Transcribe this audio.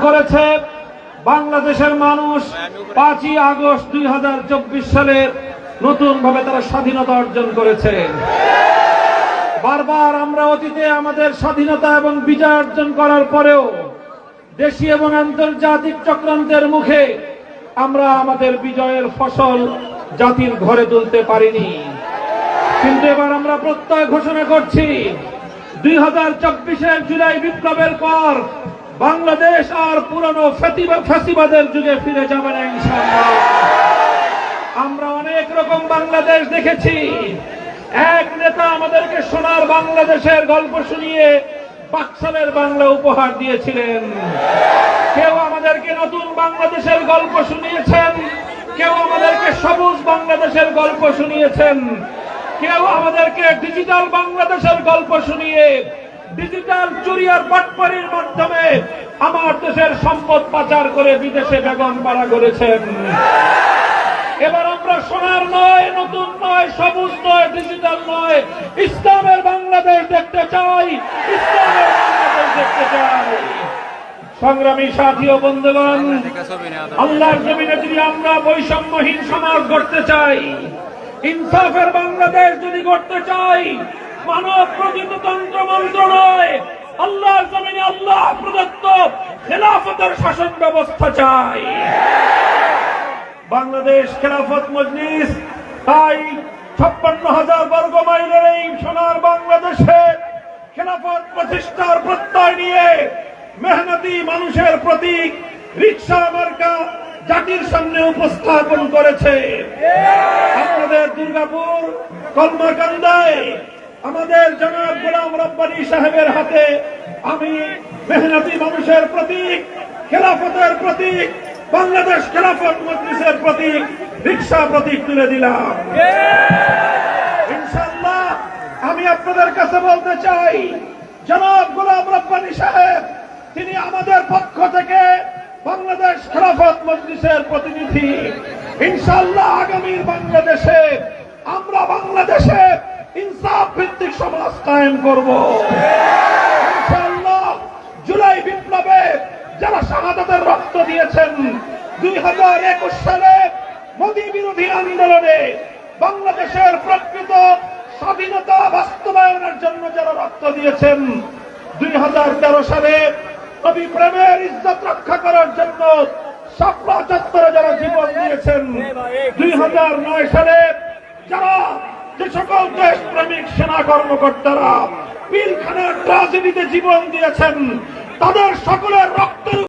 করেছে। বাংলাদেশের মানুষ 5ই আগস্ট 2024 সালে নতুন ভাবে তারা স্বাধীনতা অর্জন করেছে। বারবার আমরা অতীতে আমাদের স্বাধীনতা এবং বিজয় অর্জন করার পরেও দেশি এবং আন্তর্জাতিক চক্রান্তের মুখে আমরা আমাদের বিজয়ের ফসল জাতির ঘরে তুলতে পারিনি। কিন্তু এবার আমরা প্রত্যয় ঘোষণা করছি, 2024-এর জুলাই বিপ্লবের পর বাংলাদেশ আর পুরনো ফ্যাসিবাদের যুগে ফিরে যাবে না ইনশাআল্লাহ। আমরা অনেক রকম বাংলাদেশ দেখেছি। এক নেতা আমাদেরকে সোনার বাংলাদেশের গল্প শুনিয়ে বাকশালের বাংলা উপহার দিয়েছিলেন। কেউ আমাদেরকে নতুন বাংলাদেশের গল্প শুনিয়েছেন, কেউ আমাদেরকে সবুজ বাংলাদেশের গল্প শুনিয়েছেন, কেউ আমাদেরকে ডিজিটাল বাংলাদেশের গল্প শুনিয়ে ডিজিটাল চুরি আর বাটপারির মাধ্যমে আমার দেশের সম্পদ পাচার করে বিদেশে বেগম পাড়া করেছেন। এবার আমরা সোনার নয়, নতুন নয়, সবুজ নয়, ডিজিটাল নয়, ইসলামের বাংলাদেশ দেখতে চাই, ইসলামের বাংলাদেশ দেখতে চাই। সংগ্রামী সাথী ও বন্ধুগণ, আল্লাহর জমিনে যদি আমরা বৈষম্যহীন সমাজ গড়তে চাই, ইনসাফের বাংলাদেশ যদি গড়তে চাই, মানব প্রকৃত তন্ত্রমন্ত্র নয়, আল্লাহর জমিনে আল্লাহ প্রদত্ত খেলাফতের শাসন ব্যবস্থা চাই। বাংলাদেশ খেলাফত মজলিস তাই 56,000 বর্গ মাইলের এই সোনার বাংলাদেশে খেলাফত প্রতিষ্ঠার প্রত্যয় নিয়ে মেহনতি মানুষের প্রতীক রিকশা মার্কা জাতির সামনে উপস্থাপন করেছে। আমাদের দুর্গাপুর কলমাকান্দায় আমাদের জনাব গোলাম রব্বানী সাহেবের হাতে আমি মেহনতি মানুষের প্রতীক, খেলাফতের প্রতীক, বাংলাদেশ খেলাফত মজলিসের প্রতীক, রিকশা প্রতীক তুলে দিলাম। ইনশাআল্লাহ আমি আপনাদের কাছে বলতে চাই, জনাব গোলাম রব্বানী সাহেব তিনি আমাদের পক্ষ থেকে বাংলাদেশ খেলাফত মজলিসের প্রতিনিধি। ইনশাআল্লাহ আগামীর বাংলাদেশে আমরা বাংলাদেশে ইনসাফ ভিত্তিক সমাজ কায়েম করব। ইনশাআল্লাহ জুলাই বিপ্লবে যারা শাহাদাতের রক্ত দিয়েছেন, 2021 সালে মোদী বিরোধী আন্দোলনে বাংলাদেশের প্রকৃত স্বাধীনতা বাস্তবায়নের জন্য যারা রক্ত দিয়েছেন, 2013 সালে নবী প্রেমের ইজ্জত রক্ষা করার জন্য শাপলা চত্বরে যারা জীবন দিয়েছেন, 2009 সালে যারা যে সকল দেশপ্রেমিক সেনা কর্মকর্তারা পিলখানার ট্রাজেডিতে জীবন দিয়েছেন, তাদের সকলের রক্তের